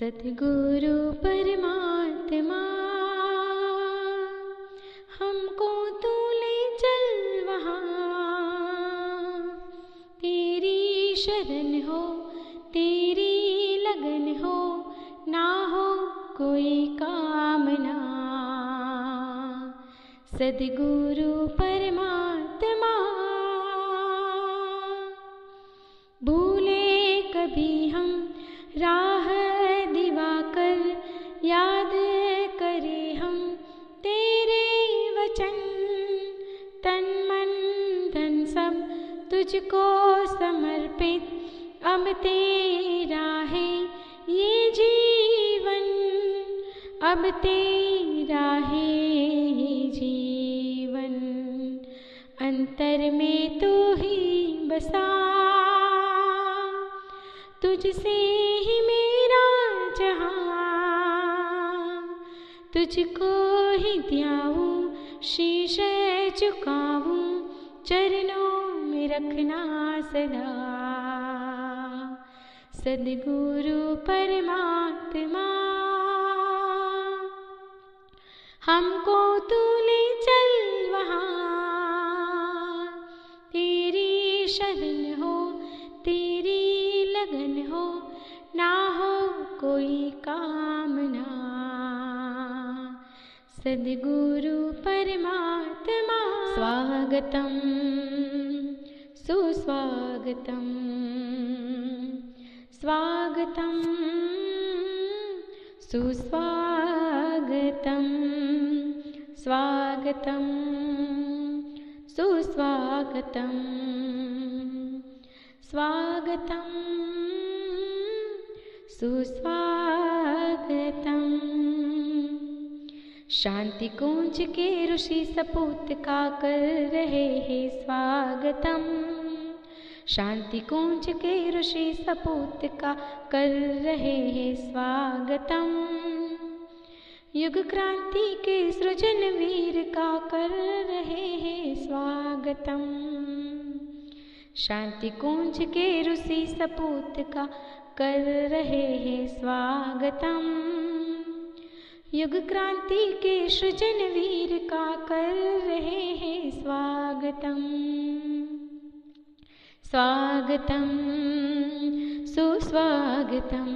सद्गुरु परमात्मा हमको तू ले चल वहाँ, तेरी शरण हो तेरी लगन हो, ना हो कोई कामना। सद्गुरु परमात्मा भूले कभी हम राह दिवाकर, याद करे हम तेरे वचन। तन मन धन सब तुझको समर्पित, अब तेरा है ये जीवन, अब तेरा है ये जीवन। अंतर में तू ही बसा, तुझसे ही मेरा जहां, तुझको ही द्याऊं शीश झुकाऊं, चरणों में रखना सदा। सद्गुरु परमात्मा हमको तू ले चल वहाँ, तेरी शरण हो तेरी लगन हो, ना हो कोई कामना। सद्गुरु परमात्मा स्वागतम सुस्वागतम, स्वागतम सुस्वागतम, स्वागतम सुस्वागतम, स्वागतम सुस्वागतम। शांति कुंज के ऋषि सपूत का कर रहे हैं स्वागतम, शांति कुंज के ऋषि सपूत का कर रहे हैं स्वागतम। युग क्रांति के सृजन वीर का कर रहे हैं स्वागतम, शांति कुंज के ऋषि सपूत का कर रहे हैं स्वागतम। युग क्रांति के सृजन वीर का कर रहे हैं स्वागतम। स्वागतम सुस्वागतम,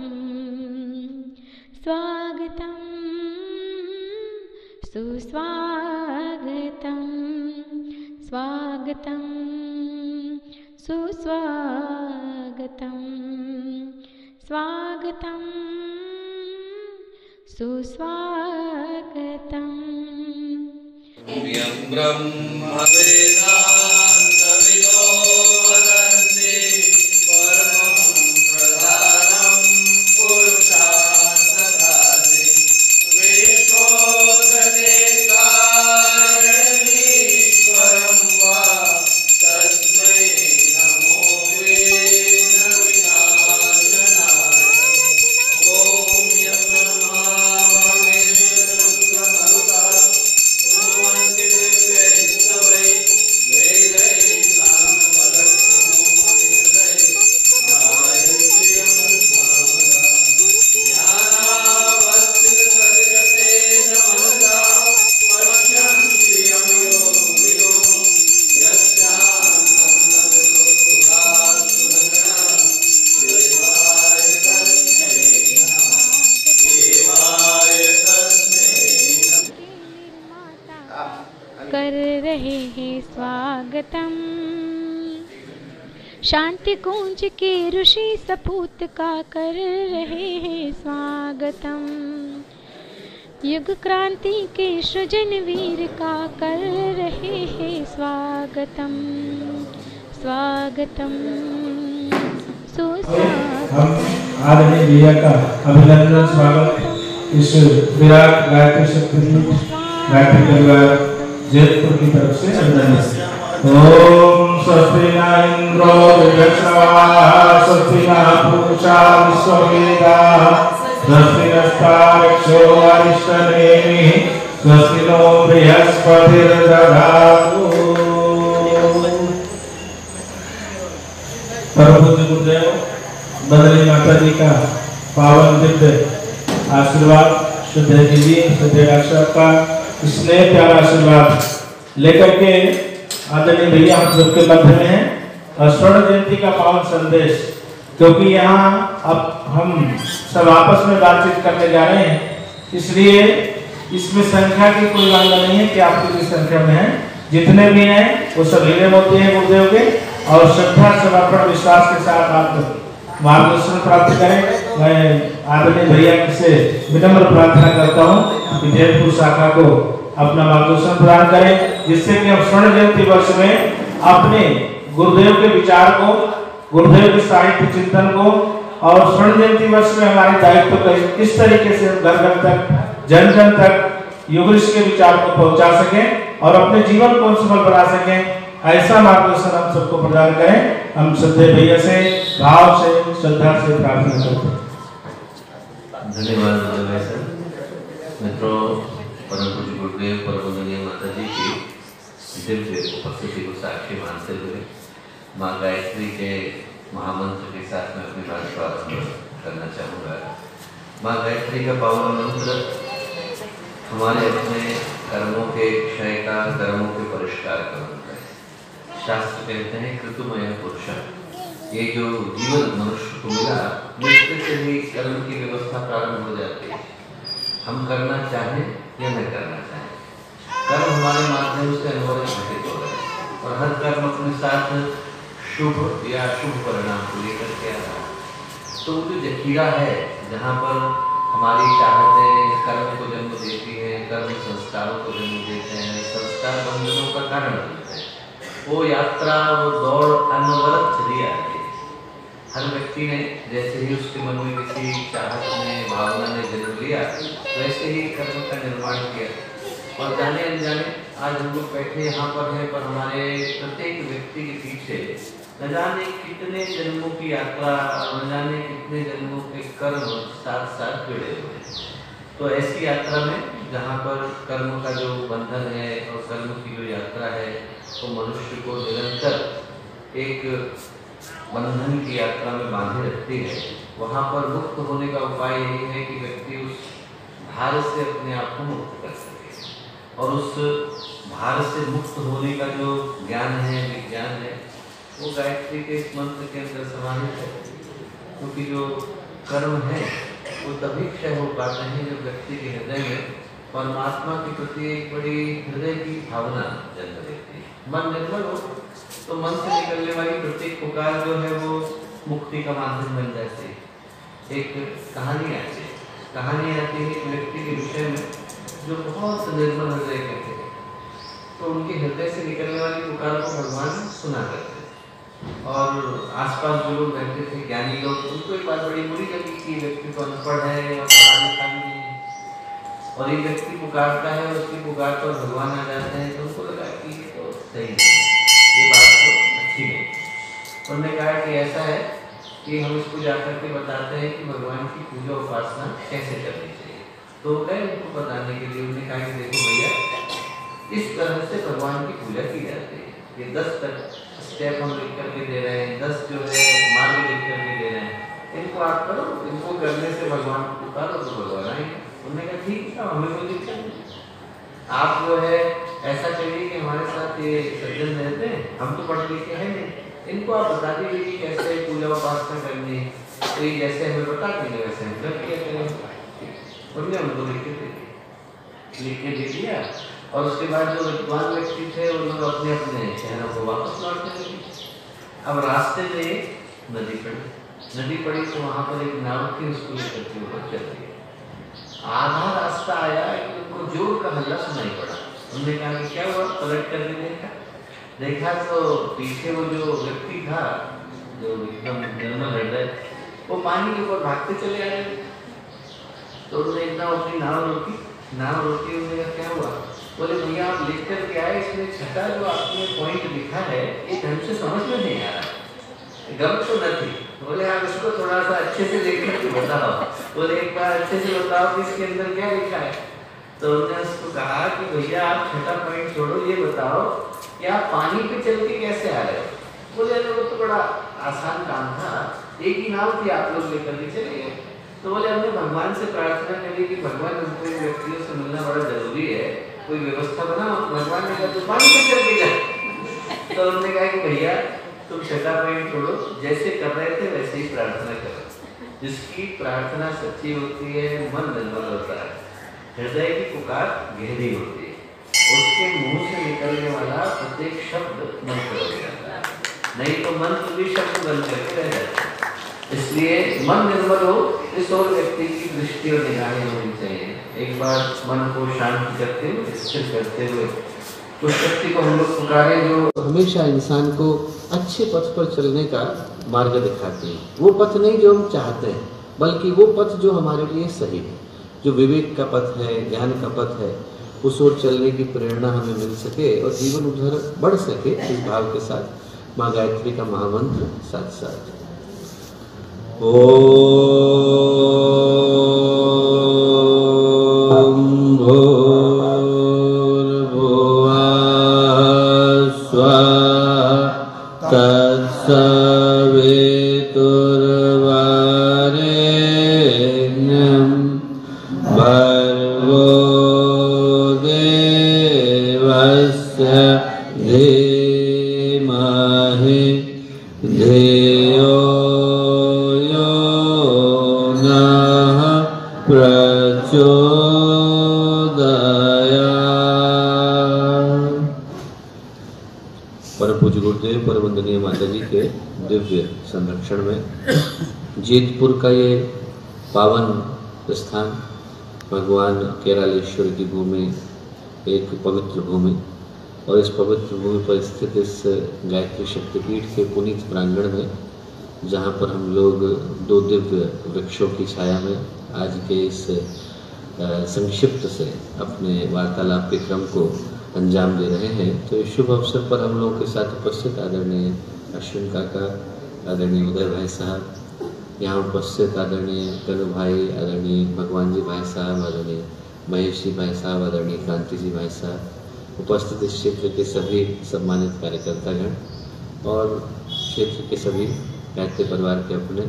स्वागतम सुस्वागतम, स्वागतम सुस्वागतम, स्वागतम सुस्वागतम। यं ब्रह्मवेदान्तविदो वदन्ति परमं प्रधानं पुरुषार्थकारि, विश्वोदयकारणमीश्वरं वा तस्मै नमो वेदविनाशनाय। ॐ यं ब्रह्मा कर रहे हैं स्वागतम। शांति कुंज के ऋषि सपूत का कर रहे हैं स्वागतम। युग क्रांति के सृजन वीर का कर रहे हैं स्वागतम। स्वागतम सुस्वागतम। आदरणीय भैया का अभिनंदन स्वागत इस विराट गायत्री शक्तिपीठ गायत्री परिवार जयपुर की तरफ से अभिनंदन। ओम स्वस्ति न इंद्रो वृषभाः, स्वस्ति न पूषा विश्ववेदाः, स्वस्ति नस्तार्क्ष्यो अरिष्टनेमिः, स्वस्ति नो बृहस्पतिर्दधातु। परम पूज्य गुरुदेव बदरी माता जी का पावन दिव्य आशीर्वाद, श्रद्धेय दीदी, श्रद्धेय डॉक्टर का स्नेह प्यारा आशीर्वाद लेकर के आदरणीय भैया हम सबके मध्य में हैं और स्वर्ण जयंती का पावन संदेश, क्योंकि यहाँ अब हम सब आपस में बातचीत करने जा रहे हैं, इसलिए इसमें संख्या की कोई बात नहीं है कि आप कितनी संख्या में हैं। जितने भी हैं वो सब हीरे मोती हैं गुरुदेव के, और श्रद्धा समर्पण विश्वास के साथ आप मार्गदर्शन प्राप्त करें। मैं आदरणीय भैया से विनम्र प्रार्थना करता हूँ कि जयपुर शाखा को अपना मार्गदर्शन प्रदान करें, जिससे कि हम स्वर्ण जयंती वर्ष में अपने गुरुदेव के विचार को, गुरुदेव के साहित्य चिंतन को और स्वर्ण जयंती वर्ष में हमारे दायित्व को किस तरीके से घर घर तक, जन जन तक युगऋषि के विचार को पहुंचा सकें और अपने जीवन को सफल बना सकें, ऐसा मार्गदर्शन हम सबको प्रदान करें। हम श्रद्धेय भैया से भाव से, श्रद्धा से प्रार्थना करते हैं। धन्यवाद सर। मित्रों, परम पूज्य गुरुदेव परमवंदनीय माता जी की दिव्य उपस्थिति को साक्षी मानते हुए माँ गायत्री के महामंत्र के साथ मैं अपनी बात प्रारंभ करना चाहूँगा। माँ गायत्री का पावन मंत्र हमारे अपने कर्मों के क्षय का, कर्मों के परिष्कार का मंत्र है। शास्त्र कहते हैं कृतुमय पुरुष, ये जो जीवन मनुष्य को मिला, मृत्यु से ही कर्म की व्यवस्था प्रारंभ हो जाती है। हम करना चाहें या न करना चाहें, कर्म हमारे माध्यम से अनिवार्य घटित हो रहे हैं और हर कर्म अपने साथ शुभ या अशुभ परिणाम को लेकर के आ रहा है। तो जो जखीरा है जहाँ पर हमारी चाहतें कर्म को जन्म देती हैं, कर्म संस्कारों को जन्म देते हैं, संस्कार बंधनों का कारण बनते हैं, वो यात्रा, वो दौड़ अनवरत चली आती है। हर व्यक्ति ने जैसे ही उसके मन में किसी चाहत में, भावना ने जन्म लिया, वैसे ही कर्म का निर्माण किया और जाने अनजाने आज हम लोग बैठे यहाँ पर हैं, पर हमारे प्रत्येक व्यक्ति के पीछे न जाने कितने जन्मों की यात्रा, न जाने कितने जन्मों के कर्म साथ साथ जुड़े हुए हैं। तो ऐसी यात्रा में जहाँ पर कर्म का जो बंधन है और कर्म की जो यात्रा है, तो मनुष्य को निरंतर एक बंधन की यात्रा में बांधे रखती है, वहाँ पर मुक्त होने का उपाय यही है कि व्यक्ति उस भार से अपने आप को मुक्त कर सके। और उस भार से मुक्त होने का जो ज्ञान है, विज्ञान है, वो गायत्री के इस मंत्र के अंदर समाहित है। क्योंकि जो कर्म है वो तभी क्षय हो पाते हैं जब व्यक्ति के हृदय में परमात्मा के प्रति एक बड़ी हृदय की भावना जन्म लेती है। मन निर्मल हो तो मन से निकलने वाली प्रत्येक पुकार जो है वो मुक्ति का माध्यम बन जाती है। एक कहानी आती है एक व्यक्ति के विषय में जो बहुत निर्मल हृदय के थे, तो उनके हृदय से निकलने वाली पुकार को भगवान सुना करते और आसपास जो लोग रहते थे, ज्ञानी लोग, उनको एक बात बड़ी बुरी लगी कि व्यक्ति तो अनपढ़ है और पढ़ा लिखा भी नहीं है और ये व्यक्ति पुकारता है और उसकी पुकार पर भगवान आ जाते हैं। तो उनको लगा कि ये तो सही नहीं, ये बात तो अच्छी नहीं। उन्होंने कहा कि ऐसा है कि हम इसको जाकर के बताते हैं कि भगवान की पूजा उपासना कैसे करनी चाहिए। तो गए उनको बताने के लिए। उन्होंने कहा कि देखो भैया, इस तरह से भगवान की पूजा की जाती है, ये 10 स्टेप हम लिख करके दे रहे हैं, 10 जो है मार्ग लिख करके दे रहे हैं, इनको आप करो, इनको करने से भगवान को पुकारो तो भगवान आएंगे। उन्होंने कहा ठीक है, हमें कोई दिक्कत नहीं, आप जो है ऐसा करिए कि हमारे साथ ये सज्जन रहते हैं, हम तो पढ़ लिखे हैं नहीं, इनको आप बता दीजिए कि कैसे पूजा उपासना करनी है, तो ये जैसे हमें बता दीजिए वैसे हम कर दिया करेंगे। उन्होंने उनको लिख के दे दिया और उसके बाद जो विद्वान व्यक्ति थे उन लोग अपने अपने शहरों को वापस लौटने लगे। अब रास्ते में नदी पड़ी तो वहाँ पर एक नाव थी, उसको लेकर के ऊपर चल दिए। आधा रास्ता आया कि उनको जोर का हल्ला सुनाई पड़ा। उन्होंने कहा कि क्या हुआ, पलट करके देखा तो पीछे वो जो व्यक्ति था जो एकदम निर्मल हृदय, वो पानी के ऊपर भागते चले आए। तो उन्होंने एकदम अपनी नाव रोकी। उन्होंने क्या हुआ, बोले भैया आप लिख कर के आए, इसमें छठा जो आपने पॉइंट लिखा है ये ढंग से समझ में नहीं आ रहा, गलत तो न थी। बोले आप इसको थोड़ा सा अच्छे से देख करके बताओ। बोले एक बार अच्छे से बताओ कि इसके अंदर क्या लिखा है। तो उन्होंने उसको कहा कि भैया आप छठा पॉइंट छोड़ो, ये बताओ कि आप पानी पे चल के कैसे आ रहे हो। बोले वो तो बड़ा आसान काम था, एक ही नाव थी, आप लोग लेकर के चले गए। तो बोले हमने भगवान से प्रार्थना करी कि भगवान हमको इन व्यक्तियों से मिलना बड़ा जरूरी है, कोई व्यवस्था बनाओ। भगवान ने कहा तो पानी पे चल के जा। तो उन्होंने कहा कि भैया तुम छठा पॉइंट छोड़ो, जैसे कर रहे थे वैसे ही प्रार्थना करो। जिसकी प्रार्थना सच्ची होती है, मन निर्मल होता है, हृदय की पुकार गहरी होती है, उसके मुंह से निकलने वाला प्रत्येक शब्द मंत्र हो जाता है। नहीं तो मंत्र भी शब्द बन करके रह जाता है। इसलिए मन निर्मल हो, इस और व्यक्ति की दृष्टि और निगाहें होनी चाहिए। एक बार मन को शांत करते हुए, स्थिर करते हुए उस शक्ति को हम लोग पुकारे जो हमेशा इंसान को अच्छे पथ पर चलने का मार्ग दिखाती है। वो पथ नहीं जो हम चाहते हैं, बल्कि वो पथ जो हमारे लिए सही है, जो विवेक का पथ है, ज्ञान का पथ है, उस ओर चलने की प्रेरणा हमें मिल सके और जीवन उधर बढ़ सके। इस भाव के साथ माँ गायत्री का महामंत्र साथ साथ ओम संरक्षण में जीतपुर का ये पावन स्थान भगवान केरालेश्वर की भूमि, एक पवित्र भूमि, और इस पवित्र भूमि पर स्थित इस गायत्री शक्तिपीठ के पुनीत प्रांगण में, जहाँ पर हम लोग दो दिव्य वृक्षों की छाया में आज के इस संक्षिप्त से अपने वार्तालाप के क्रम को अंजाम दे रहे हैं। तो इस शुभ अवसर पर हम लोगों के साथ उपस्थित आदरणीय अश्विन काका, आदरणीय उदय भाई साहब, यहाँ उपस्थित आदरणीय कनु भाई, आदरणीय भगवान जी भाई साहब, आदरणीय महेश जी भाई साहब, आदरणीय क्रांति जी भाई साहब, उपस्थित इस क्षेत्र के सभी सम्मानित कार्यकर्तागण और क्षेत्र के सभी गायत्री परिवार के अपने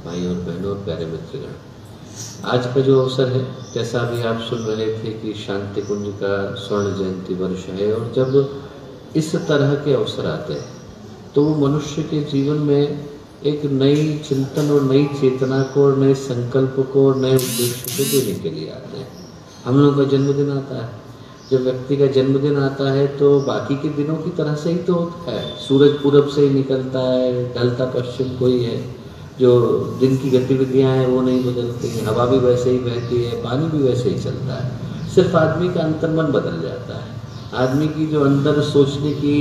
भाई और बहनों और प्यारे मित्रगण। आज का जो अवसर है, जैसा अभी आप सुन रहे थे कि शांति कुंज का स्वर्ण जयंती वर्ष है, और जब इस तरह के अवसर आते हैं तो वो मनुष्य के जीवन में एक नई चिंतन और नई चेतना को और नए संकल्प को और नए उद्देश्य को देने के लिए आते हैं। हम लोगों का जन्मदिन आता है, जब व्यक्ति का जन्मदिन आता है तो बाकी के दिनों की तरह से ही तो होता है। सूरज पूरब से ही निकलता है, ढलता पश्चिम कोई है, जो दिन की गतिविधियां हैं वो नहीं बदलती हैं, हवा भी वैसे ही बहती है, पानी भी वैसे ही चलता है। सिर्फ आदमी का अंतर्मन बदल जाता है, आदमी की जो अंदर सोचने की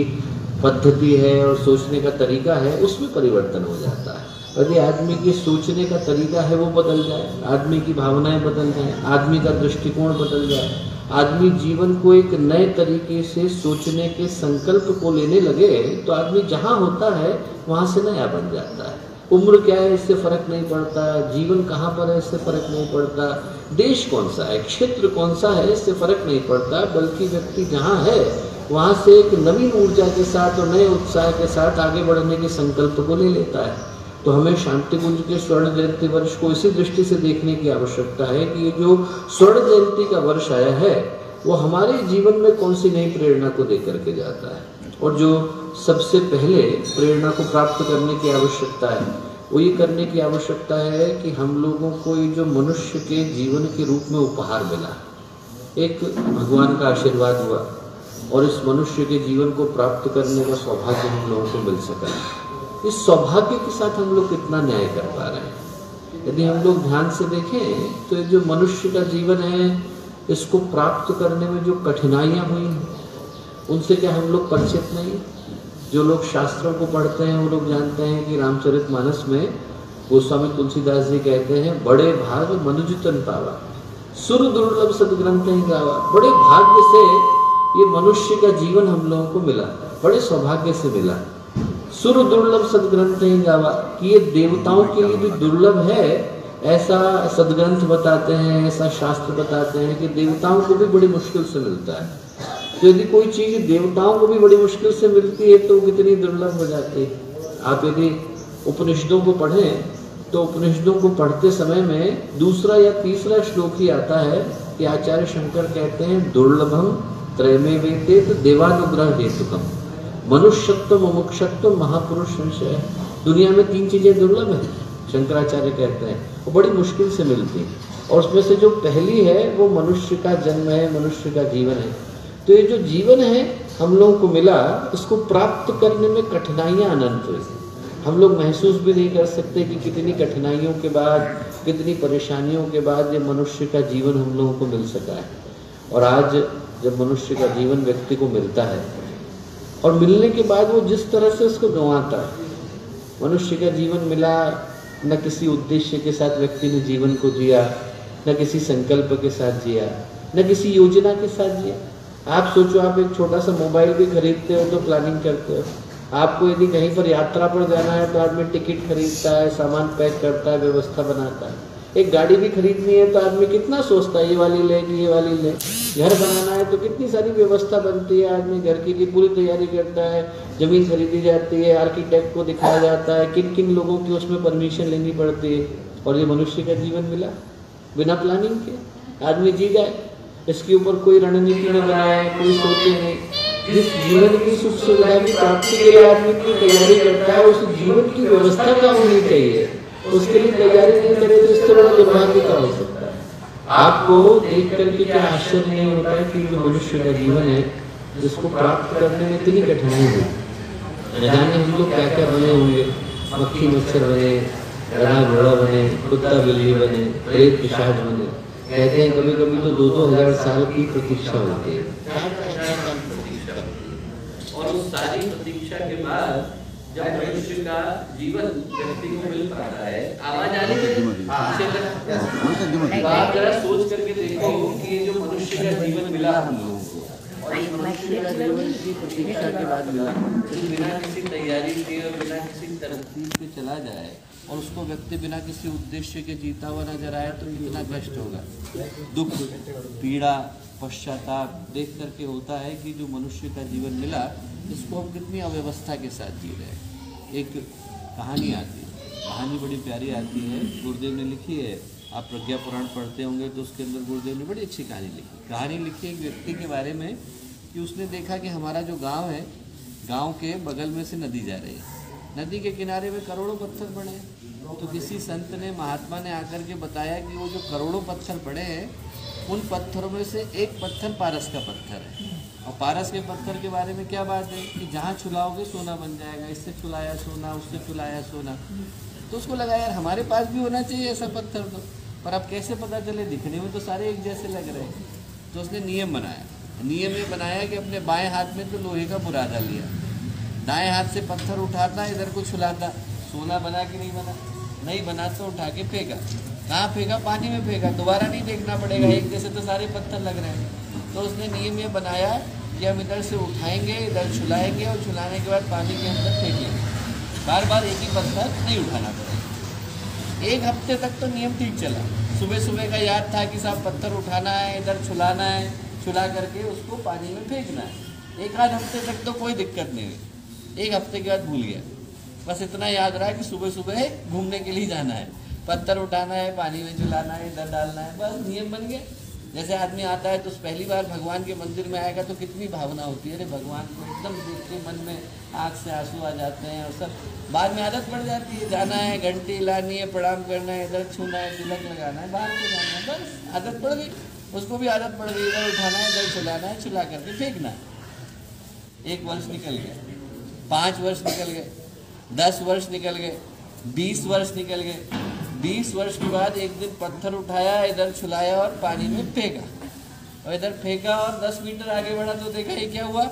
पद्धति है और सोचने का तरीका है उसमें परिवर्तन हो जाता है। यदि आदमी की सोचने का तरीका है वो बदल जाए, आदमी की भावनाएं बदल जाए, आदमी का दृष्टिकोण बदल जाए, आदमी जीवन को एक नए तरीके से सोचने के संकल्प को लेने लगे, तो आदमी जहाँ होता है वहाँ से नया बन जाता है। उम्र क्या है इससे फर्क नहीं पड़ता, जीवन कहाँ पर है इससे फर्क नहीं पड़ता, देश कौन सा है, क्षेत्र कौन सा है इससे फर्क नहीं पड़ता, बल्कि व्यक्ति जहाँ है वहाँ से एक नवीन ऊर्जा के साथ और नए उत्साह के साथ आगे बढ़ने के संकल्प को ले लेता है। तो हमें शांति कुंज के स्वर्ण जयंती वर्ष को इसी दृष्टि से देखने की आवश्यकता है कि ये जो स्वर्ण जयंती का वर्ष आया है वो हमारे जीवन में कौन सी नई प्रेरणा को दे करके जाता है। और जो सबसे पहले प्रेरणा को प्राप्त करने की आवश्यकता है वो ये करने की आवश्यकता है कि हम लोगों को ये जो मनुष्य के जीवन के रूप में उपहार मिला, एक भगवान का आशीर्वाद हुआ, और इस मनुष्य के जीवन को प्राप्त करने का सौभाग्य हम लोगों को मिल सका। इस सौभाग्य के साथ हम लोग कितना न्याय कर पा रहे हैं। यदि हम लोग ध्यान से देखें तो ये जो मनुष्य का जीवन है इसको प्राप्त करने में जो कठिनाइयाँ हुई हैं उनसे क्या हम लोग परिचित नहीं। जो लोग शास्त्रों को पढ़ते हैं वो लोग जानते हैं कि रामचरितमानस में गोस्वामी तुलसीदास जी कहते हैं, बड़े भाग मनुज तन पावा, सुर दुर्लभ सदग्रंथ ही गावा। बड़े भाग्य से ये मनुष्य का जीवन हम लोगों को मिला, बड़े सौभाग्य से मिला। सुर दुर्लभ सदग्रंथ ही गावा कि ये देवताओं के लिए भी दुर्लभ है, ऐसा सदग्रंथ बताते हैं, ऐसा शास्त्र बताते हैं कि देवताओं को भी बड़ी मुश्किल से मिलता है। तो यदि कोई चीज़ देवताओं को भी बड़ी मुश्किल से मिलती है तो कितनी दुर्लभ हो जाती है। आप यदि उपनिषदों को पढ़ें तो उपनिषदों को पढ़ते समय में दूसरा या तीसरा श्लोक ही आता है कि आचार्य शंकर कहते हैं दुर्लभम त्रयमे वेदेत देवानुग्रह हेतुकम मनुष्यत्व मुमुक्षत्व महापुरुष संशय। दुनिया में 3 चीजें दुर्लभ है, शंकराचार्य कहते हैं, वो बड़ी मुश्किल से मिलती हैं, और उसमें से जो पहली है वो मनुष्य का जन्म है, मनुष्य का जीवन है। तो ये जो जीवन है हम लोगों को मिला, इसको प्राप्त करने में कठिनाइयाँ अनंत हुई। हम लोग महसूस भी नहीं कर सकते कि कितनी कठिनाइयों के बाद, कितनी परेशानियों के बाद ये मनुष्य का जीवन हम लोगों को मिल सका है। और आज जब मनुष्य का जीवन व्यक्ति को मिलता है और मिलने के बाद वो जिस तरह से उसको गंवाता है, मनुष्य का जीवन मिला, न किसी उद्देश्य के साथ व्यक्ति ने जीवन को जिया, न किसी संकल्प के साथ जिया, न किसी योजना के साथ जिया। आप सोचो, आप एक छोटा सा मोबाइल भी खरीदते हो तो प्लानिंग करते हो। आपको यदि कहीं पर यात्रा पर जाना है तो आदमी टिकट खरीदता है, सामान पैक करता है, व्यवस्था बनाता है। एक गाड़ी भी खरीदनी है तो आदमी कितना सोचता है, ये वाली ले कि ये वाली ले। घर बनाना है तो कितनी सारी व्यवस्था बनती है, आदमी घर की पूरी तैयारी करता है, जमीन खरीदी जाती है, आर्किटेक्ट को दिखाया जाता है, किन किन लोगों की उसमें परमिशन लेनी पड़ती है। और ये मनुष्य का जीवन मिला बिना प्लानिंग के, आदमी जी जाए, इसके ऊपर कोई रणनीति न बनाए, कोई सोचे नहीं। जिस जीवन की सुख सुविधा की प्राप्ति के लिए आदमी की तैयारी करता है, उस जीवन की व्यवस्था क्या होनी चाहिए, उसके लिए तैयारी नहीं करे तो इससे बड़ा दुर्भाग्य क्या हो सकता है। आपको देख करके क्या आश्चर्य नहीं होता है कि जो मनुष्य का जीवन है, जिसको प्राप्त करने में इतनी कठिनाई है। न जाने हम लोग क्या क्या बने होंगे, मक्खी मच्छर बने, गधा घोड़ा बने, कुत्ता बिल्ली बने, प्रेत पिशाच बने। कहते हैं कभी कभी तो 2-2 हजार साल की प्रतीक्षा होती है। और उस सारी प्रतीक्षा के बाद जब मनुष्य का जीवन व्यक्ति को मिल पाता है, आवाज आ रही है, आप जरा सोच करके देखो कि ये जो मनुष्य का जीवन मिला हम लोगों को, और मनुष्य का जीवन की प्रतीक्षा के बाद मिला, बिना किसी तैयारी के और बिना किसी तरतीब के चला जाए और उसको व्यक्ति बिना किसी उद्देश्य के जीता हुआ नजर आए तो कितना कष्ट होगा। दुख, पीड़ा, पश्चाताप देख करके होता है कि जो मनुष्य का जीवन मिला, इसको हम कितनी अव्यवस्था के साथ जी रहे हैं। एक कहानी आती है, कहानी बड़ी प्यारी आती है, गुरुदेव ने लिखी है। आप प्रज्ञा पुराण पढ़ते होंगे तो उसके अंदर गुरुदेव ने बड़ी अच्छी कहानी लिखी। कहानी लिखी एक व्यक्ति के बारे में कि उसने देखा कि हमारा जो गाँव है, गाँव के बगल में से नदी जा रही है, नदी के किनारे में करोड़ों पत्थर पड़े हैं। तो किसी संत ने, महात्मा ने आकर के बताया कि वो जो करोड़ों पत्थर पड़े हैं, उन पत्थरों में से एक पत्थर पारस का पत्थर है। और पारस के पत्थर के बारे में क्या बात है कि जहाँ छुलाओगे सोना बन जाएगा, इससे छुलाया सोना, उससे छुलाया सोना। तो उसको लगा यार हमारे पास भी होना चाहिए ऐसा पत्थर तो, पर अब कैसे पता चले, दिखने में तो सारे एक जैसे लग रहे हैं। तो उसने नियम बनाया। नियम ये बनाया कि अपने बाएं हाथ में तो लोहे का बुरादा लिया, दाएं हाथ से पत्थर उठाता, इधर को छुलाता। सोना बना कि नहीं बना, नहीं बना तो उठा के फेंका। कहाँ फेंका, पानी में फेंका, दोबारा नहीं देखना पड़ेगा, एक जैसे तो सारे पत्थर लग रहे हैं। तो उसने नियम ये बनाया कि हम इधर से उठाएंगे, इधर छुलाएंगे और छुलाने के बाद पानी के अंदर फेंकेंगे। बार बार एक ही पत्थर नहीं उठाना पड़ेगा। 1 हफ्ते तक तो नियम ठीक चला। सुबह सुबह का याद था कि साहब पत्थर उठाना है, इधर छुलाना है, छुला करके उसको पानी में फेंकना है। 1 आध हफ्ते तक तो कोई दिक्कत नहीं हुई। 1 हफ्ते के बाद भूल गया। बस इतना याद रहा कि सुबह सुबह घूमने के लिए जाना है, पत्थर उठाना है, पानी में चलाना है, इधर डालना है, बस नियम बन गया। जैसे आदमी आता है तो पहली बार भगवान के मंदिर में आएगा तो कितनी भावना होती है, अरे भगवान को एकदम देख के मन में आँख से आंसू आ जाते हैं। और सब बाद में आदत पड़ जाती है, जाना है, घंटी लानी है, प्रणाम करना है, इधर छूना है, तिलक लगाना है, बाहर को जाना है, बस आदत पड़ गई। उसको भी आदत पड़ गई, इधर उठाना है, इधर छुलाना है, छुला करके फेंकना है। 1 वर्ष निकल गया, 5 वर्ष निकल गए, 10 वर्ष निकल गए, 20 वर्ष निकल गए। 20 वर्ष के बाद एक दिन पत्थर उठाया, इधर छुलाया और पानी में फेंका, और इधर फेंका और 10 मीटर आगे बढ़ा तो देखा ये क्या हुआ,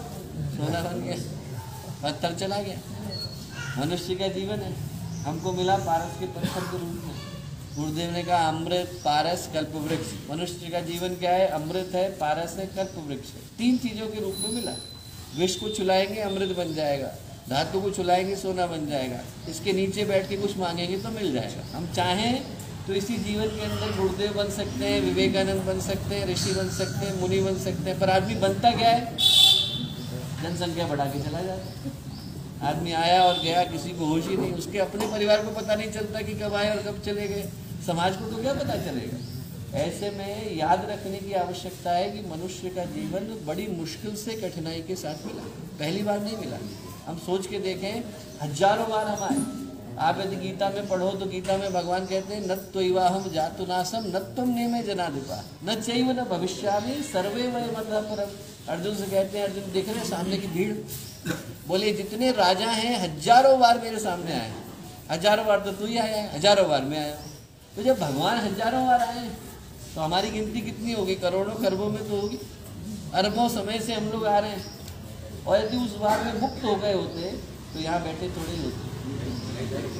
सोना बन गया, पत्थर चला गया। मनुष्य का जीवन है, हमको मिला पारस के पत्थर के रूप में। गुरुदेव ने कहा अमृत, पारस, कल्प वृक्ष। मनुष्य का जीवन क्या है, अमृत है, पारस है, कल्प वृक्ष है। 3 चीज़ों के रूप में मिला। विष को छुलाएंगे अमृत बन जाएगा, धातु को छुलाएंगे सोना बन जाएगा, इसके नीचे बैठ के कुछ मांगेंगे तो मिल जाएगा। हम चाहें तो इसी जीवन के अंदर गुरुदेव बन सकते हैं, विवेकानंद बन सकते हैं, ऋषि बन सकते हैं, मुनि बन सकते हैं, पर आदमी बनता क्या है, जनसंख्या बढ़ा के चला जाता है। आदमी आया और गया, किसी को होश ही नहीं, उसके अपने परिवार को पता नहीं चलता कि कब आए और कब चले गए, समाज को तो क्या पता चलेगा। ऐसे में याद रखने की आवश्यकता है कि मनुष्य का जीवन बड़ी मुश्किल से कठिनाई के साथ मिला, पहली बार नहीं मिला। हम सोच के देखें, हजारों बार हम आए। आप यदि गीता में पढ़ो तो गीता में भगवान कहते हैं, नत्वैवाहं जातुनासं नत्वं नेमे जनाधिपा न चैव न भविष्यामि सर्वे वै मदः परम्। अर्जुन से कहते हैं, अर्जुन देख रहे सामने की भीड़, बोले जितने राजा हैं हजारों बार मेरे सामने आए, हजारों बार तो तू ही आया है, हजारों बार मैं आया। तो जब भगवान हजारों बार आए तो हमारी गिनती कितनी होगी? करोड़ों खरबों में तो होगी, अरबों समय से हम लोग आ रहे हैं। और यदि उस बार में मुक्त हो गए होते तो यहाँ बैठे थोड़े ही होते।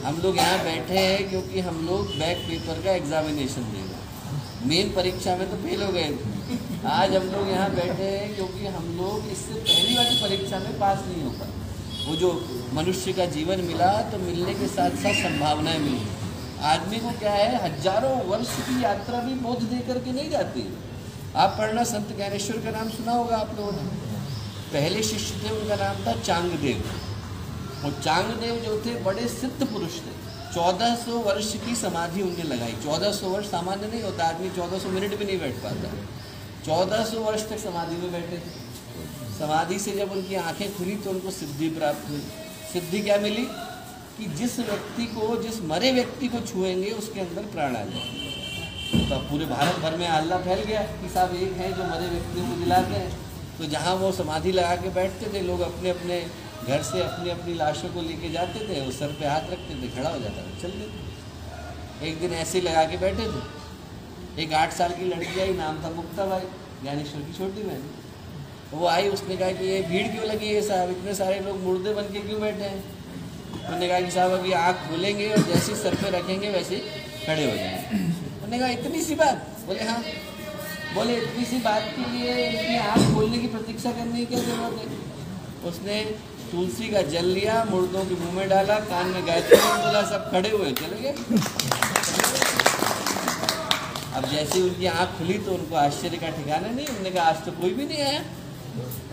हम लोग यहाँ बैठे हैं क्योंकि हम लोग बैक पेपर का एग्जामिनेशन दे रहे हैं, मेन परीक्षा में तो फेल हो गए थे। आज हम लोग यहाँ बैठे हैं क्योंकि हम लोग इससे पहली वाली परीक्षा में पास नहीं हो पाए। वो जो मनुष्य का जीवन मिला तो मिलने के साथ साथ संभावनाएं मिली। आदमी को क्या है, हजारों वर्ष की यात्रा भी बोझ दे करके नहीं जाती। आप पढ़ना, संत ज्ञानेश्वर का नाम सुना होगा आप लोगों ने। पहले शिष्य थे, उनका नाम था चांगदेव। और चांगदेव जो थे बड़े सिद्ध पुरुष थे। 1400 वर्ष की समाधि उनने लगाई। 1400 वर्ष सामान्य नहीं होता, आदमी 1400 मिनट भी नहीं बैठ पाता। 1400 वर्ष तक समाधि में बैठे थे। समाधि से जब उनकी आंखें खुली तो उनको सिद्धि प्राप्त हुई। सिद्धि क्या मिली कि जिस व्यक्ति को, जिस मरे व्यक्ति को छुएंगे उसके अंदर प्राण आ जाए। तो अब पूरे भारत भर में हल्ला फैल गया कि साहब एक हैं जो मरे व्यक्तियों को जिलाते हैं। तो जहाँ वो समाधि लगा के बैठते थे, लोग अपने अपने घर से अपनी अपनी लाशों को लेके जाते थे, वो सर पे हाथ रखते थे, खड़ा हो जाता था, चल देते। एक दिन ऐसे ही लगा के बैठे थे। एक 8 साल की लड़की आई, नाम था मुक्ताबाई, ज्ञानेश्वर की छोटी बहन। तो वो आई, उसने कहा कि ये भीड़ क्यों लगी है साहब, इतने सारे लोग मुर्दे बन के क्यों बैठे हैं? उन्होंने कहा कि साहब अभी आँख खोलेंगे और जैसे सर पे रखेंगे वैसे खड़े हो जाएंगे। उन्होंने कहा इतनी सी बात? बोले हाँ। बोले इतनी सी बात के लिए इनकी आँख खोलने की प्रतीक्षा करने की क्या जरूरत है? उसने तुलसी का जल लिया, मुर्दों के मुंह में डाला, कान में गायत्री बोला, सब खड़े हुए चले गए। अब जैसे उनकी आँख खुली तो उनको आश्चर्य का ठिकाना नहीं। उन्होंने कहा आज तो कोई भी नहीं आया।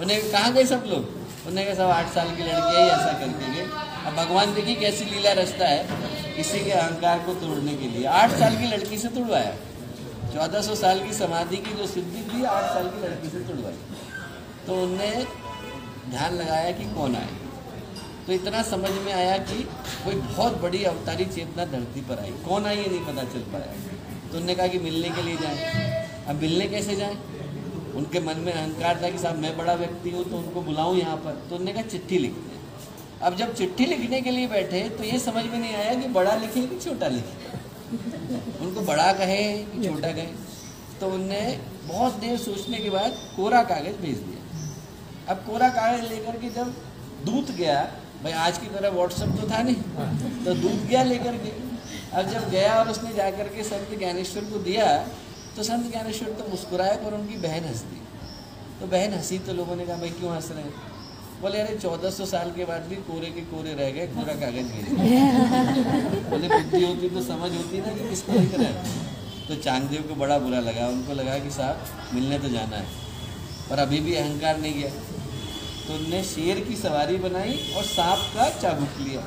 उन्हें कहाँ गए सब लोग? उन्होंने कहा सब 8 साल की लड़की है, ऐसा करके गए। अब भगवान देखिए कैसी लीला रचता है, किसी के अहंकार को तोड़ने के लिए 8 साल की लड़की से तुड़वाया। 1400 साल की समाधि की जो सिद्धि थी 8 साल की लड़की से तुड़वाई। तो उनने ध्यान लगाया कि कौन आए। तो इतना समझ में आया कि कोई बहुत बड़ी अवतारी चेतना धरती पर आई। कौन आई ये नहीं पता चल पाया। तो उन्होंने कहा कि मिलने के लिए जाएं। अब मिलने कैसे जाएं? उनके मन में अहंकार था कि साहब मैं बड़ा व्यक्ति हूँ तो उनको बुलाऊं यहाँ पर। तो उन्होंने कहा चिट्ठी लिखते हैं। अब जब चिट्ठी लिखने के लिए बैठे तो ये समझ में नहीं आया कि बड़ा लिखे कि छोटा लिखे। उनको बड़ा कहे कि छोटा कहे। तो उनने बहुत देर सोचने के बाद कोरा कागज़ भेज दिया। अब कोरा कागज़ लेकर के जब दूत गया, भाई आज की तरह व्हाट्सएप तो था नहीं, तो दूत गया लेकर के। अब जब गया और उसने जाकर के संत ज्ञानेश्वर को दिया तो संत ज्ञानेश्वर तो मुस्कुराए पर उनकी बहन हंस दी। तो बहन हंसी तो लोगों ने कहा भाई क्यों हंस रहे हैं? बोले अरे 1400 साल के बाद भी कोरे के कोरे रह गए, कोरा कागज़ भेज दिया। बोले बुद्धि होती तो समझ होती ना कि किसको लिख रहे हैं। तो चांगदेव को बड़ा बुरा लगा। उनको लगा कि साहब मिलने तो जाना है, पर अभी भी अहंकार नहीं गया। तो उनने शेर की सवारी बनाई और सांप का चाबुक लिया।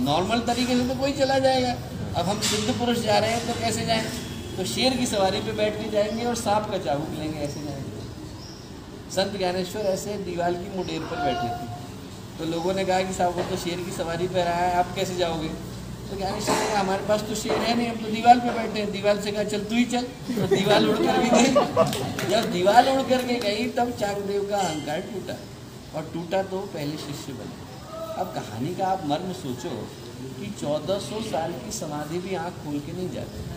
नॉर्मल तरीके से तो कोई चला जाएगा, अब हम सिद्ध पुरुष जा रहे हैं तो कैसे जाएं? तो शेर की सवारी पे बैठ के जाएंगे और सांप का चाबुक लेंगे, ऐसे जाएंगे। संत ज्ञानेश्वर ऐसे दीवार की मुडेर पर बैठे थे। तो लोगों ने कहा कि साहब वो तो शेर की सवारी पर रहा है, आप कैसे जाओगे? तो ज्ञानेश्वर ने कहा हमारे पास तो शेर है नहीं, हम तो दीवार पे बैठे हैं। दीवार से कहा चल तू ही चल। तो दीवार उड़ कर भी गई। जब दीवार उड़ करके गई तब चांगदेव का अहंकार टूटा, और टूटा तो पहले शिष्य बने। अब कहानी का आप मर्म सोचो कि 1400 साल की समाधि भी आँख खोल के नहीं जाती।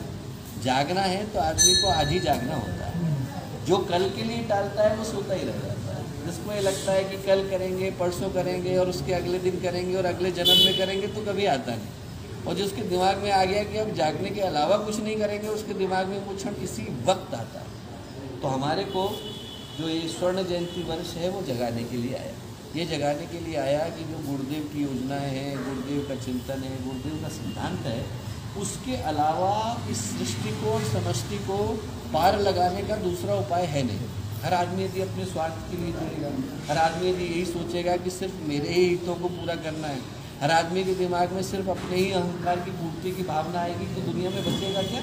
जागना है तो आदमी को आज ही जागना होता है। जो कल के लिए टालता है वो सोता ही रह जाता है। जिसको ये लगता है कि कल करेंगे, परसों करेंगे और उसके अगले दिन करेंगे और अगले जन्म में करेंगे, तो कभी आता नहीं। और जिसके दिमाग में आ गया कि अब जागने के अलावा कुछ नहीं करेंगे, उसके दिमाग में वो क्षण किसी वक्त आता है। तो हमारे को जो ये स्वर्ण जयंती वर्ष है वो जगाने के लिए आया। ये जगाने के लिए आया कि जो गुरुदेव की योजनाएं हैं, गुरुदेव का चिंतन है, गुरुदेव का सिद्धांत है, उसके अलावा इस सृष्टि को और समष्टि को पार लगाने का दूसरा उपाय है नहीं। हर आदमी यदि अपने स्वार्थ के लिए चलेगा, हर आदमी यदि यही सोचेगा कि सिर्फ मेरे ही हितों को पूरा करना है, हर आदमी के दिमाग में सिर्फ अपने ही अहंकार की पूर्ति की भावना आएगी, तो दुनिया में बचेगा क्या?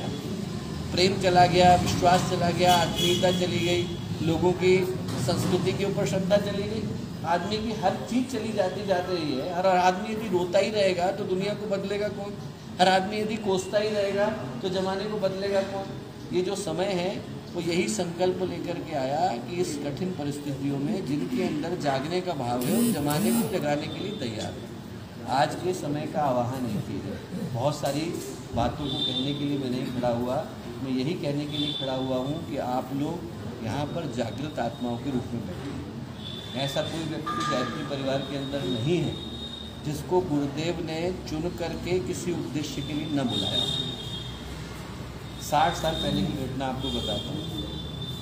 प्रेम चला गया, विश्वास चला गया, आत्मीयता चली गई, लोगों की संस्कृति के ऊपर श्रद्धा चली गई, आदमी की हर चीज़ चली जाती जा रही है। हर आदमी यदि रोता ही रहेगा तो दुनिया को बदलेगा कौन? हर आदमी यदि कोसता ही रहेगा तो ज़माने को बदलेगा कौन? ये जो समय है वो यही संकल्प लेकर के आया कि इस कठिन परिस्थितियों में जिनके अंदर जागने का भाव है, उस जमाने को जगाने के लिए तैयार है। आज के समय का आवाहन है कि बहुत सारी बातों को कहने के लिए मैं नहीं खड़ा हुआ, मैं यही कहने के लिए खड़ा हुआ हूँ कि आप लोग यहाँ पर जागृत आत्माओं के रूप में बैठे हैं। ऐसा कोई व्यक्ति गायत्री परिवार के अंदर नहीं है जिसको गुरुदेव ने चुन करके किसी उद्देश्य के लिए न बुलाया। 60 साल पहले की घटना आपको बताता हूँ।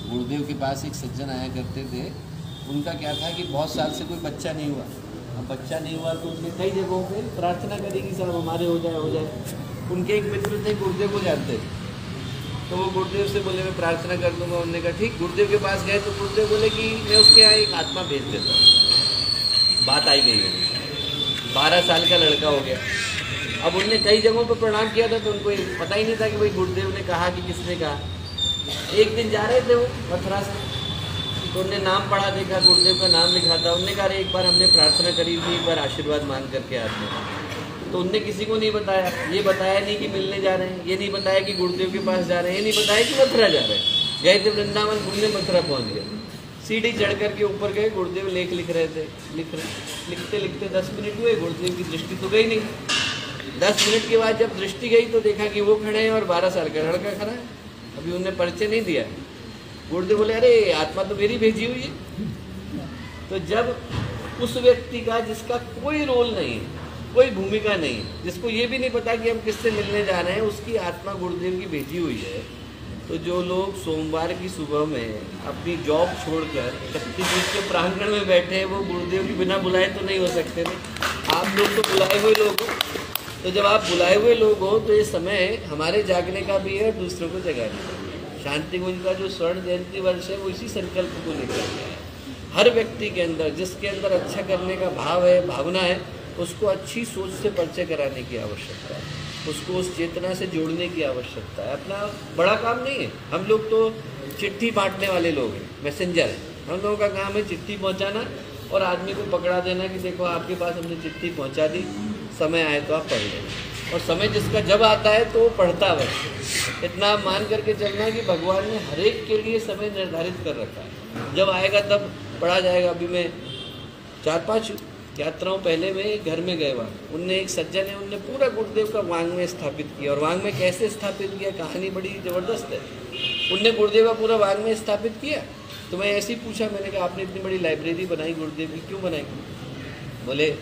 गुरुदेव के पास एक सज्जन आया करते थे। उनका क्या था कि बहुत साल से कोई बच्चा नहीं हुआ। अब बच्चा नहीं हुआ तो उसने कई जगहों पे प्रार्थना करी कि साहब हमारे हो जाए। उनके एक मित्र थे, गुरुदेव को जानते थे, तो वो गुरुदेव से बोले मैं प्रार्थना कर दूंगा। उन्होंने कहा ठीक। गुरुदेव के पास गए तो गुरुदेव बोले कि मैं उसके यहाँ एक आत्मा भेज देता हूँ। बात आई गई है, 12 साल का लड़का हो गया। अब उनने कई जगहों पर प्रणाम किया था तो उनको पता ही नहीं था कि भाई गुरुदेव ने कहा कि किसने कहा। एक दिन जा रहे थे वो मथुरा से, तो उनने नाम पढ़ा, देखा गुरुदेव का नाम लिखा था। उनने कहा एक बार हमने प्रार्थना करी थी, एक बार आशीर्वाद मांग करके आते हैं। तो उनने किसी को नहीं बताया। ये बताया नहीं कि मिलने जा रहे हैं, ये नहीं बताया कि गुरुदेव के पास जा रहे हैं, ये नहीं बताया कि मथुरा जा रहे हैं। गए थे वृंदावन घूमने, मथुरा पहुँच गए। सीढ़ी चढ़ करके ऊपर गए, गुरुदेव लेख लिख रहे थे। लिखते लिखते 10 मिनट हुए, गुरुदेव की दृष्टि तो गई नहीं। 10 मिनट के बाद जब दृष्टि गई तो देखा कि वो खड़े हैं और 12 साल का लड़का खड़ा है। अभी उन्हें परिचय नहीं दिया। गुरुदेव बोले अरे आत्मा तो मेरी भेजी हुई है। तो जब उस व्यक्ति का जिसका कोई रोल नहीं है, कोई भूमिका नहीं है, जिसको ये भी नहीं पता कि हम किससे मिलने जा रहे हैं, उसकी आत्मा गुरुदेव की भेजी हुई है, तो जो लोग सोमवार की सुबह में अपनी जॉब छोड़कर शक्तिपीठ के प्रांगण में बैठे हैं, वो गुरुदेव की बिना बुलाए तो नहीं हो सकते थे। आप लोग तो बुलाए हुए लोग हो। तो जब आप बुलाए हुए लोग हो तो ये समय हमारे जागने का भी है, दूसरों को जगाने का। शांति कुंज का जो स्वर्ण जयंती वर्ष है वो इसी संकल्प को लेकर के है। हर व्यक्ति के अंदर, जिसके अंदर अच्छा करने का भाव है, भावना है, उसको अच्छी सोच से परिचय कराने की आवश्यकता है, उसको उस चेतना से जोड़ने की आवश्यकता है। अपना बड़ा काम नहीं है। हम लोग तो चिट्ठी बांटने वाले लोग हैं, मैसेंजर हैं। हम लोगों का काम है चिट्ठी पहुंचाना और आदमी को पकड़ा देना कि देखो आपके पास हमने चिट्ठी पहुंचा दी, समय आए तो आप पढ़ लेना। और समय जिसका जब आता है तो वो पढ़ता है। इतना आप मान करके चलना कि भगवान ने हर एक के लिए समय निर्धारित कर रखा है। जब आएगा तब पढ़ा जाएगा। अभी मैं 4-5 यात्राओं पहले में घर में गए वहाँ, उनने एक सज्जन है, उनने पूरा गुरुदेव का वांग्मय स्थापित किया। और वांग्मय कैसे स्थापित किया, कहानी बड़ी ज़बरदस्त है। उनने गुरुदेव का पूरा वांग्मय स्थापित किया। तो मैं ऐसे ही पूछा, मैंने कहा आपने इतनी बड़ी लाइब्रेरी बनाई गुरुदेव की, क्यों बनाई? बोले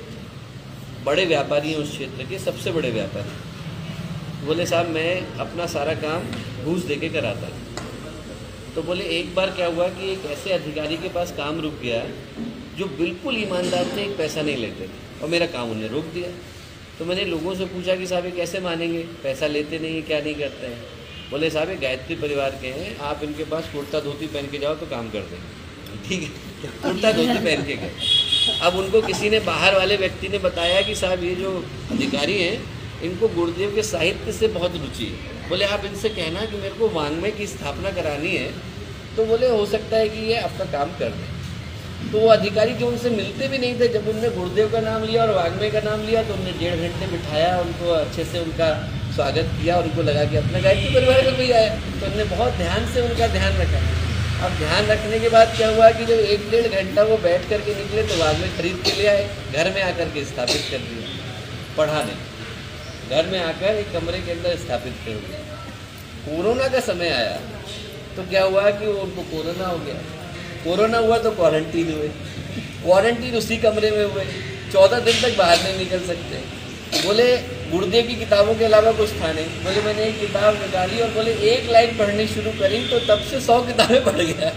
बड़े व्यापारी हैं उस क्षेत्र के, सबसे बड़े व्यापारी। बोले साहब मैं अपना सारा काम घूस दे के कराता हूँ। तो बोले एक बार क्या हुआ कि एक ऐसे अधिकारी के पास काम रुक गया जो बिल्कुल ईमानदार थे, एक पैसा नहीं लेते थे, और मेरा काम उन्हें रोक दिया। तो मैंने लोगों से पूछा कि साहब ये कैसे मानेंगे, पैसा लेते नहीं है, क्या नहीं करते हैं? बोले साहब ये गायत्री परिवार के हैं, आप इनके पास कुर्ता धोती पहन के जाओ तो काम कर देंगे। ठीक है, कुर्ता धोती पहन के गए। अब उनको किसी ने, बाहर वाले व्यक्ति ने बताया कि साहब ये जो अधिकारी हैं इनको गुरुदेव के साहित्य से बहुत रुचि है। बोले आप इनसे कहना कि मेरे को वांग्मय की स्थापना करानी है। तो बोले हो सकता है कि ये आपका काम कर दें। तो वो अधिकारी जो उनसे मिलते भी नहीं थे, जब उनने गुरुदेव का नाम लिया और वांग्मय का नाम लिया तो उन्होंने 1.5 घंटे बिठाया, उनको अच्छे से उनका स्वागत किया और उनको लगा कि अपना गायत्री परिवार का कोई आया। तो उन्होंने बहुत ध्यान से उनका ध्यान रखा। अब ध्यान रखने के बाद क्या हुआ कि जब 1-1.5 घंटा वो बैठ करके निकले तो वांग्मय खरीद के ले आए, घर में आकर के स्थापित कर दिया। पढ़ा नहीं, घर में आकर एक कमरे के अंदर स्थापित कर दिया। कोरोना का समय आया तो क्या हुआ कि वो उनको कोरोना हो गया। कोरोना हुआ तो क्वारंटीन हुए, क्वारंटीन उसी कमरे में हुए, 14 दिन तक बाहर नहीं निकल सकते। बोले गुरुदेव की किताबों के अलावा कुछ था नहीं। बोले मैंने एक किताब निकाली और बोले एक लाइन पढ़नी शुरू करी तो तब से 100 किताबें पढ़ गया।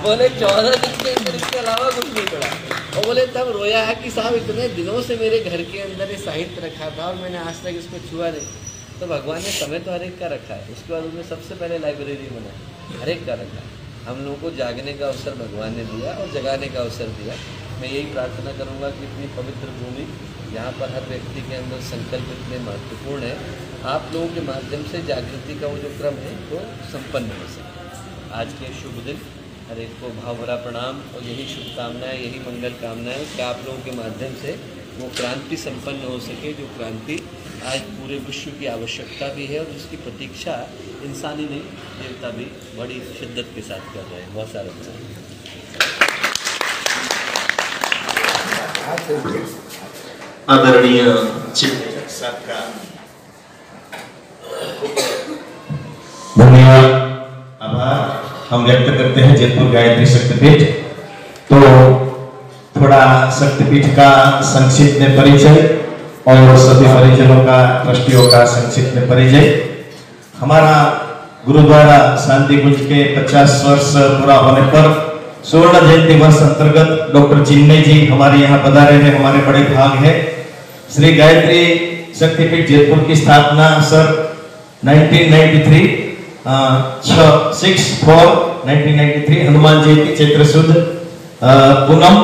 बोले 14 दिन के अंदर इसके अलावा कुछ नहीं पढ़ा। और बोले तब रोया है कि साहब इतने दिनों से मेरे घर के अंदर ये साहित्य रखा था और मैंने आज तक इसको छुआ नहीं। तो भगवान ने समय तो हर एक का रखा है। उसके बाद उन्होंने सबसे पहले लाइब्रेरी बनाई, हर एक का रखा है। हम लोगों को जागने का अवसर भगवान ने दिया और जगाने का अवसर दिया। मैं यही प्रार्थना करूंगा कि इतनी पवित्र भूमि, यहाँ पर हर व्यक्ति के अंदर संकल्प इतने महत्वपूर्ण है, आप लोगों के माध्यम से जागृति का वो जो क्रम है वो संपन्न हो सके। आज के शुभ दिन हर एक को भाव भरा प्रणाम और यही शुभकामनाएं, यही मंगल कामनाएं कि आप लोगों के माध्यम से वो क्रांति संपन्न हो सके, जो क्रांति आज पूरे विश्व की आवश्यकता भी है और जिसकी प्रतीक्षा इंसान ही नहीं, देवता भी बड़ी शिद्दत के साथ कर रहे हैं। बहुत सारा आदरणीय चिकित्सक साहब का धन्यवाद, आभार हम व्यक्त करते हैं जयपुर गायत्री शक्तिपीठ। तो थोड़ा शक्तिपीठ का संक्षिप्त में परिचय और सभी परिजनों का, ट्रस्टियों का संक्षिप्त में परिचय। हमारा गुरुद्वारा शांति कुंज के 50 वर्ष पूरा होने पर स्वर्ण जयंती वर्ष अंतर्गत डॉक्टर चिन्मय जी हमारे यहाँ पधारे हैं, हमारे बड़े भाग है। श्री गायत्री शक्तिपीठ जयपुर की स्थापना सर 1993 6/4/1993 हनुमान जयंती चैत्र शुद्ध पूनम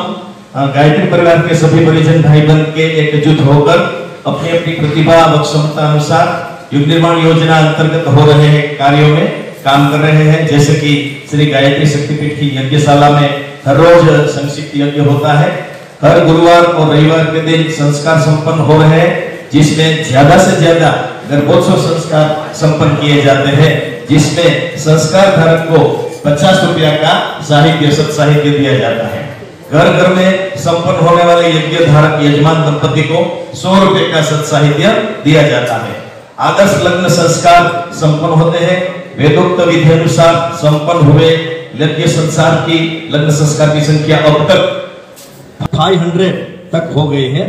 गायत्री परिवार के सभी परिजन भाई बहन के एकजुट होकर अपनी अपनी प्रतिभा व क्षमता अनुसार युग निर्माण योजना अंतर्गत हो रहे हैं कार्यों में काम कर रहे हैं। जैसे कि श्री गायत्री शक्तिपीठ की यज्ञशाला में हर रोज संक्षिप्त यज्ञ होता है, हर गुरुवार और रविवार के दिन संस्कार संपन्न हो रहे हैं, जिसमें ज्यादा से ज्यादा गर्भोत्सव संस्कार संपन्न किए जाते हैं, जिसमें संस्कार धारक को 50 रुपया का साहित्य सत्साहित्य दिया जाता है। घर घर में संपन्न होने वाले यज्ञ धारक यजमान दंपति को 100 रुपए का सत्साहित्य दिया जाता है। आदर्श लग्न संस्कार संपन्न होते हैं। वेदोक्त विधि अनुसार संपन्न हुए यज्ञ संसार की लग्न संस्कार की संख्या अब तक 500 तक हो गई है।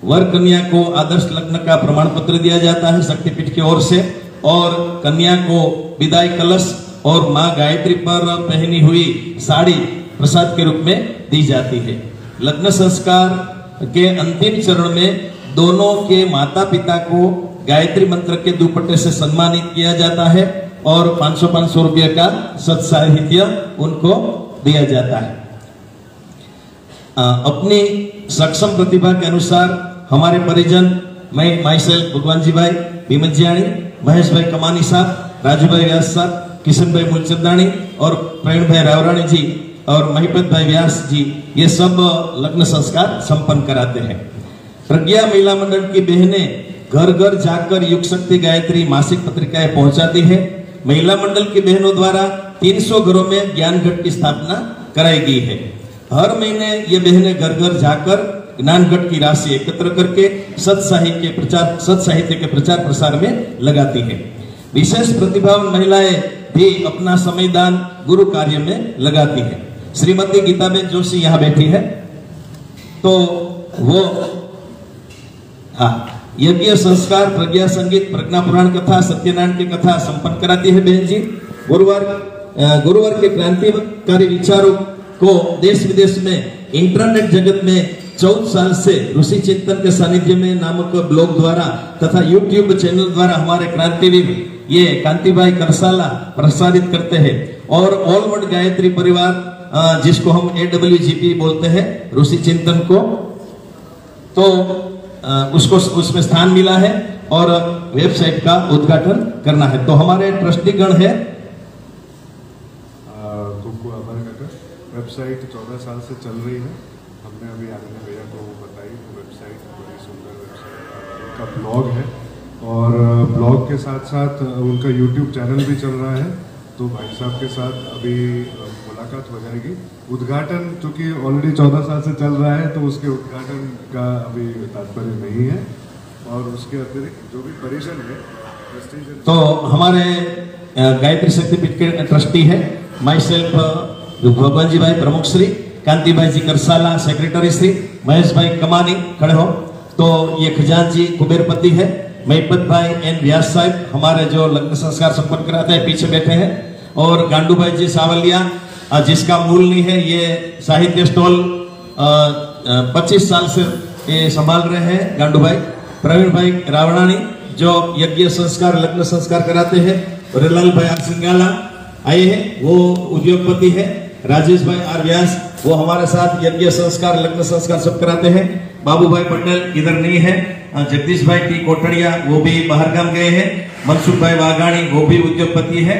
वर कन्या को आदर्श लग्न का प्रमाण पत्र दिया जाता है शक्तिपीठ की ओर से, और कन्या को विदाई कलश और मां गायत्री पर पहनी हुई साड़ी प्रसाद के रूप में दी जाती है। लग्न संस्कार के अंतिम चरण में दोनों के माता पिता को गायत्री मंत्र के दुपट्टे से सम्मानित किया जाता है और 500 रुपये का सत्साहित्य उनको दिया जाता है। अपनी सक्षम प्रतिभा के अनुसार हमारे परिजन, मैं माई सेल्फ भगवान जी भाई भीमजियाणी, महेश भाई कमानी साहब, राजू भाई व्यास साहब, किशन भाई मूलचंदानी और प्रवीण भाई रावराणी जी और महिपत भाई व्यास जी, ये सब लग्न संस्कार संपन्न कराते हैं। प्रज्ञा महिला मंडल की बहनें घर घर जाकर युग शक्ति गायत्री मासिक पत्रिकाएं पहुंचाती है। महिला मंडल की बहनों द्वारा 300 घरों में ज्ञान घट की स्थापना कराई गई है। हर महीने ये बहनें घर घर जाकर ज्ञान घट की राशि एकत्र करके सत्साहित्य के प्रचार प्रसार में लगाती है। विशेष प्रतिभावान महिलाएं भी अपना समय दान गुरु कार्य में लगाती है। श्रीमती गीताबेन जोशी यहाँ बैठी है, तो वो यज्ञ संस्कार, प्रज्ञा संगीत, प्रज्ञा पुराण कथा, सत्यनारायण की कथा संपन्न कराती है बहन जी। गुरुवार के क्रांतिकारी विचारों को देश विदेश में इंटरनेट जगत में 14 साल से ऋषि चिंतन के सानिध्य में नामक ब्लॉग द्वारा तथा यूट्यूब चैनल द्वारा हमारे क्रांतिवीर ये कांतिभाई करसाला प्रसारित करते हैं। और ऑल वर्ल्ड गायत्री परिवार, जिसको हम AWGP बोलते हैं, ऋषि चिंतन को, तो उसको उसमें स्थान मिला है और वेबसाइट का उद्घाटन करना है। तो हमारे ट्रस्टीगण है वेबसाइट 14 साल से चल रही है। हमने अभी आनंद भैया को बताई, वेबसाइट बड़ी सुंदर वेबसाइट का ब्लॉग है और ब्लॉग के साथ साथ उनका यूट्यूब चैनल भी चल रहा है। तो भाई साहब के साथ अभी मुलाकात हो जाएगी। उद्घाटन चूँकि ऑलरेडी 14 साल से चल रहा है, तो उसके उद्घाटन का अभी तात्पर्य नहीं है। और उसके अतिरिक्त जो भी परिजन है, तो हमारे गायत्री शक्तिपीठ के ट्रस्टी है माई सेल्फ भगवान जी भाई प्रमुख श्री, कांति भाई जी करसाला सेक्रेटरी श्री, महेश भाई कमानी खड़े हो, तो ये खजान जी कुबेरपति है, महिपत भाई एन व्यास साहब हमारे जो लग्न संस्कार संपन्न कराते हैं पीछे बैठे हैं, और गांडू भाई जी सावलिया जिसका मूल नहीं है, ये साहित्य स्टॉल 25 साल से ये संभाल रहे हैं गांडू भाई, प्रवीण भाई रावणानी जो यज्ञ संस्कार लग्न संस्कार कराते हैं, रिलाल भाई सिंगाला आए हैं, वो उद्योगपति है। राजेश भाई आर व्यास वो हमारे साथ यज्ञ संस्कार लग्न संस्कार सब कराते हैं। बाबू भाई मंडल इधर नहीं है। जगदीश भाई टी कोटड़िया वो भी बाहर गाम गए हैं। मनसुख भाई वाघाणी वो भी उद्योगपति है।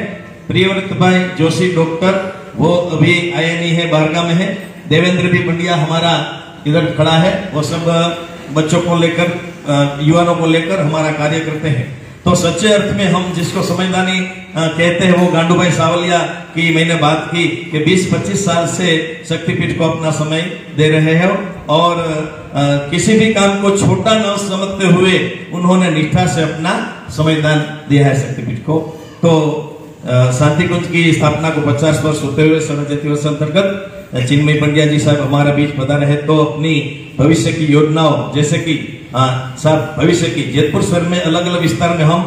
प्रियव्रत भाई जोशी डॉक्टर वो अभी आए नहीं है, बाहर गाम में है। देवेंद्र भी पंडिया हमारा इधर खड़ा है। वो सब बच्चों को लेकर युवाओं को लेकर हमारा कार्य करते हैं। तो सच्चे अर्थ में हम जिसको समझदानी कहते हैं वो गांडू भाई सावलिया की मैंने बात की कि 20-25 साल से शक्तिपीठ को अपना समय दे रहे हैं और किसी भी काम को छोटा न समझते हुए उन्होंने निष्ठा से अपना समयदान दिया है शक्तिपीठ को। तो शांति कुंज की स्थापना को 50 वर्ष होते हुए स्वर्ण वर्ष अंतर्गत चिन्मय पंड्या जी साहब हमारा बीच पधारे हैं। तो अपनी भविष्य की योजनाओं जैसे कि साहब भविष्य की जयपुर शहर में अलग अलग विस्तार में हम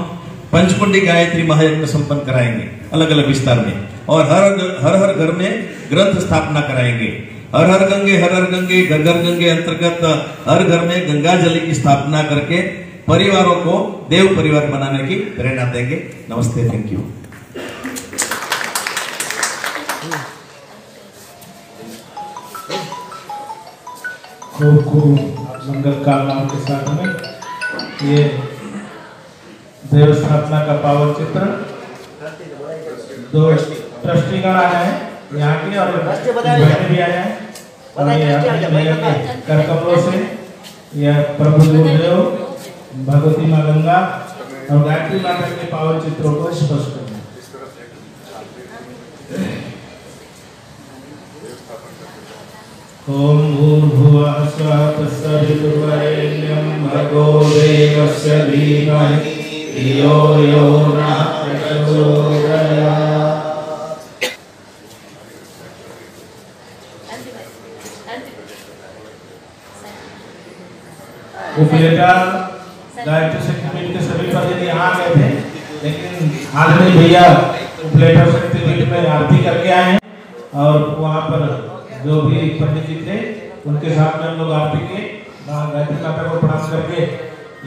पंचकुंडी गायत्री महायज्ञ संपन्न कराएंगे अलग अलग विस्तार में, और हर घर में ग्रंथ स्थापना कराएंगे। हर हर गंगे घर घर गंगे अंतर्गत हर घर में गंगा जल की स्थापना करके परिवारों को देव परिवार बनाने की प्रेरणा देंगे। नमस्ते, थैंक यू। खूब मंगल कामनाओं के साथ में ये देव स्थापना का पावन चित्र 2 ट्रस्टीगण आए हैं यहाँ के और बहने भी आए हैं कर कमलों से यह प्रभु गुरुदेव भगवती माँ गंगा और गायत्री माता के पावन चित्रों को स्पर्श करें। ओम भूर्भुवः स्वः तत्सवितुर्वरेण्यं भर्गो देवस्य धीमहि धियो यो नः प्रचोदयात्। उपलेटा गायत्री शक्तिपीठ के सभी पंडित यहाँ गए थे, लेकिन आदमी भैया उपलेटा शक्तिपीठ में आरती करके आए हैं और वहाँ पर जो भी पंडित जी थे उनके साथ में हम लोग आरती के गायत्री माता को प्रणाम करके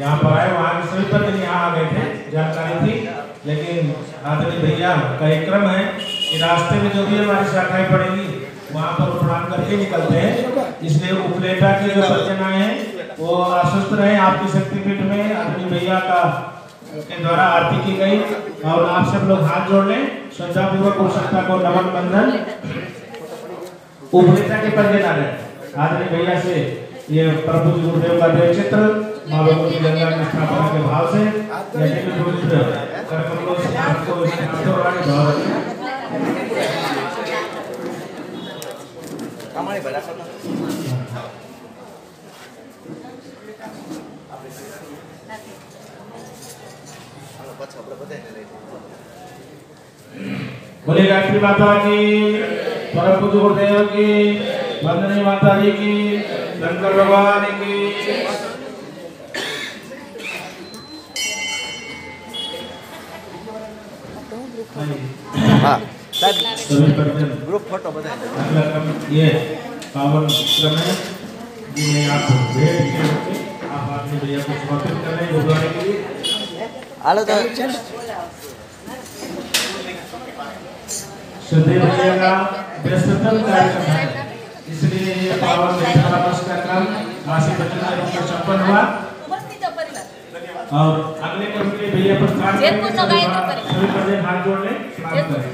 यहाँ पर आए। वहाँ के सभी पंडित यहाँ आ गए थे, जानकारी थी, लेकिन आदरणीय भैया का एक क्रम है कि रास्ते में जो भी हमारी शाखाएं पड़ेंगी वहाँ पर प्रणाम करके निकलते हैं। इसलिए उपलेटा के जो सज्जन आए हैं वो आश्वस्त रहे आपकी शक्तिपीठ में आदरणीय भैया का के द्वारा आरती की गई और आप सब लोग हाथ जोड़ लें श्रद्धा पूर्वक उषा को नमन बंधन। उपलेटा के पंडित आ गए आदरणीय भैया से ये प्रभु गुरुदेव का देव चित्र माँ भगवती गंगा की स्थापना के भाव से करकमलों से आपको बोले गायत्री माता की, परम पूज्य गुरुदेव की, वंदनीय माता जी की, शंकर भगवान की। ग्रुप फोटो बताएं। ये पावन क्रम है जिन्हें आप भेंट के आप अपने भैया को समर्पित कर रहे हैं गुरुद्वारे के लिए। आलो तो श्रद्धेय भैया का व्यस्ततम कार्यक्रम है, इसलिए ये पावन वर्ष का क्रम मासिक बचत में संपन्न हुआ और अगले क्रम के भैया प्रस्थान सभी हाथ जोड़ लें, समाप्त करें।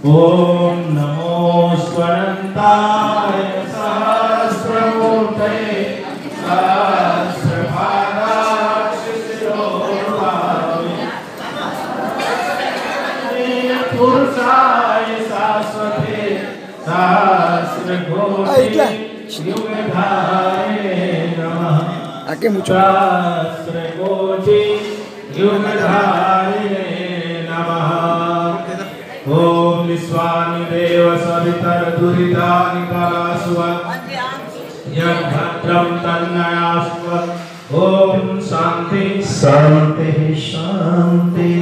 ओम नमो स्वनंताय सहस्रमूर्तये पुरुषाय शाश्वते सहस्रकोटि युगधारे नमः। सहस्रकोटि युगधारे नमः। ओम विश्वानिदेव सवितर दुरितानि परास्व यद्भद्रं तन्नयास्व। ओम शांति शांति शांति।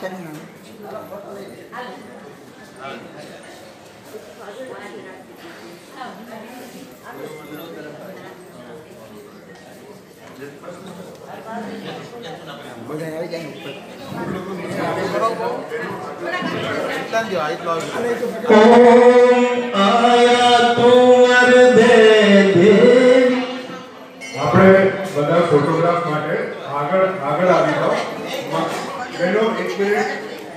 चल બધા ફોટોગ્રાફ માટે આગળ આવી જાઓ. બહેનો એક મિનિટ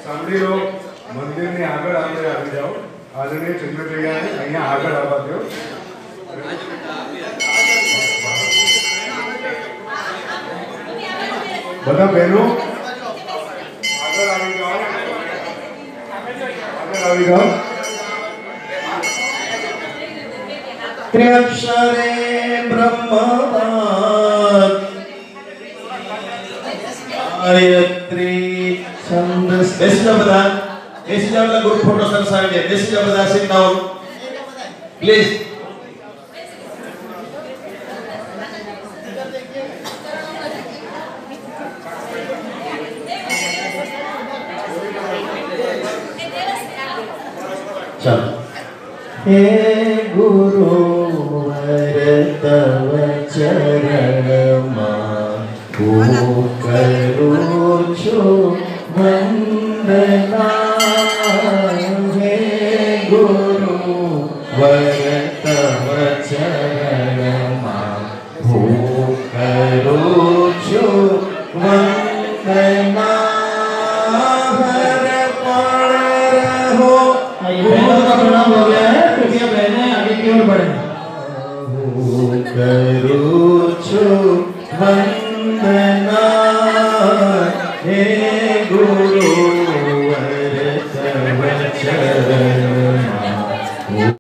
સાંભળી લો. મંદિરની આગળ આપણે આવી જાઓ. આદરણીય ચંદ્રભૈયાને અહીંયા આગળ આવવા દો. બધા બહેનો આગળ આવી જાઓ. આગળ આવી જાઓ. त्र्यक्षरे ब्रह्मवाद गायत्री छंदस. बेसिया बता. बेसिया वाला ग्रुप फोटो सर साइड है. बेसिया बता. Sit down please. चलो. हे गुरु तव चरणमा करूं छु वंदना. हे गुरु तव चरणमा करूं छु वंदना. हर पड़ रहो. बहनों का प्रणाम हो गया है. कृपया बहनें आगे की ओर बढ़ें.